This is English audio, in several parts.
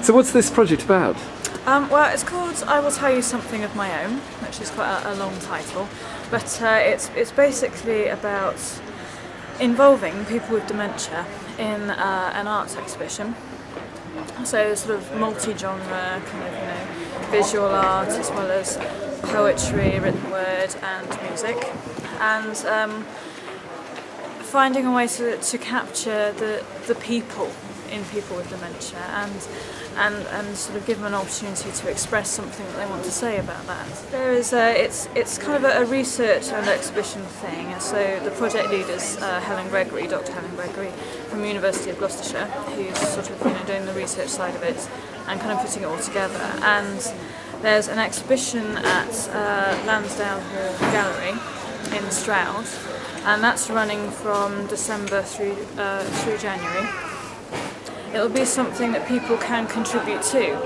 So what's this project about? Well, it's called I Will Tell You Something of My Own, which is quite a long title, but it's basically about involving people with dementia in an arts exhibition. So sort of multi-genre, kind of, visual art as well as poetry, written word and music, and finding a way to capture the people in people with dementia and sort of give them an opportunity to express something that they want to say about that. There is it's kind of a research and exhibition thing. So the project lead is Gregory, Dr. Helen Gregory from the University of Gloucestershire, who's sort of doing the research side of it and kind of putting it all together. And there's an exhibition at Lansdowne Hall Gallery in Stroud, and that's running from December through January. It'll be something that people can contribute to.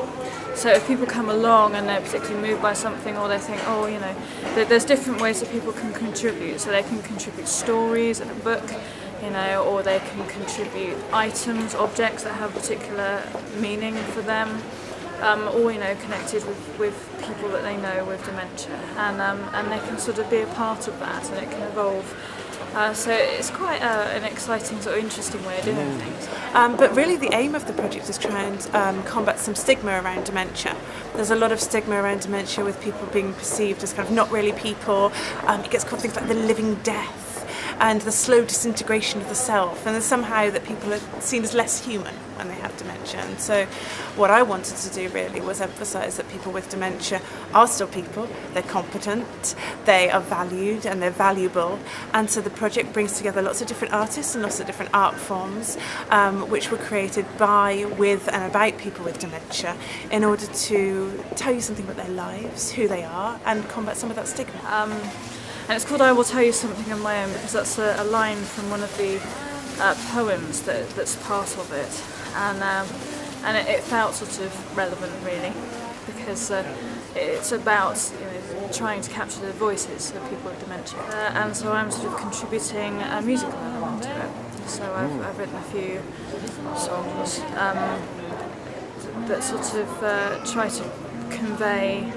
So if people come along and they're particularly moved by something, or they think, there's different ways that people can contribute. So they can contribute stories in a book, or they can contribute items, objects that have particular meaning for them, or connected with people that they know with dementia, and they can sort of be a part of that, and it can evolve. So it's quite an exciting, sort of interesting way of doing things. But really the aim of the project is try and combat some stigma around dementia. There's a lot of stigma around dementia with people being perceived as kind of not really people. It gets called things like the living death and the slow disintegration of the self, and then somehow that people are seen as less human when they have dementia. And so what I wanted to do really was emphasise that people with dementia are still people, they're competent, they are valued and they're valuable, and so the project brings together lots of different artists and lots of different art forms which were created by, with and about people with dementia in order to tell you something about their lives, who they are, and combat some of that stigma. And it's called I Will Tell You Something of My Own because that's a line from one of the poems that's part of it, and it felt sort of relevant really, because it's about trying to capture the voices of people with dementia, and so I'm sort of contributing a musical element to it. So I've written a few songs that sort of try to convey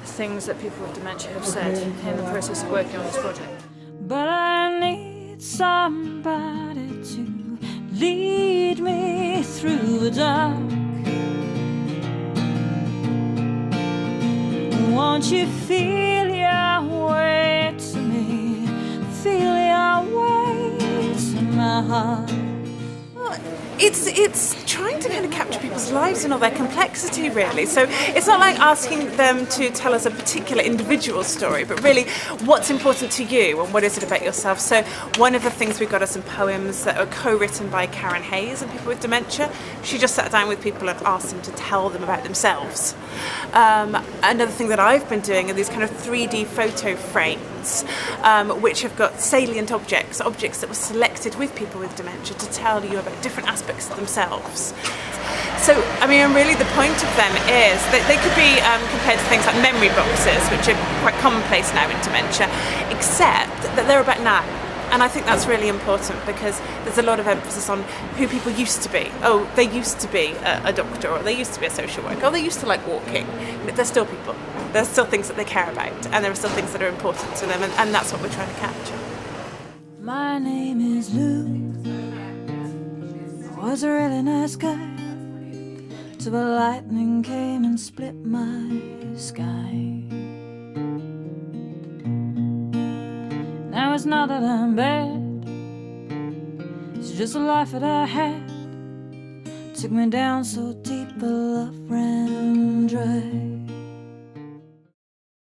things that people with dementia have said in the process of working on this project. But I need somebody to lead me through the dark. Won't you feel your way to me? Feel your way to my heart. It's trying to kind of capture people's lives and all their complexity really. So it's not like asking them to tell us a particular individual story, but really what's important to you and what is it about yourself. So one of the things we've got are some poems that are co-written by Karen Hayes and people with dementia. She just sat down with people and asked them to tell them about themselves. Another thing that I've been doing are these kind of 3D photo frames which have got salient objects that were selected with people with dementia to tell you about different aspects of themselves. So, and really the point of them is that they could be compared to things like memory boxes, which are quite commonplace now in dementia, except that they're about now. And I think that's really important because there's a lot of emphasis on who people used to be. Oh, they used to be a doctor, or they used to be a social worker, or they used to like walking. But they're still people. There's still things that they care about, and there are still things that are important to them, and that's what we're trying to capture. My name is Lou. I was a really nice guy till the lightning came and split my sky. Now it's not that I'm bad, it's just the life that I had. Took me down so deep the love ran dry.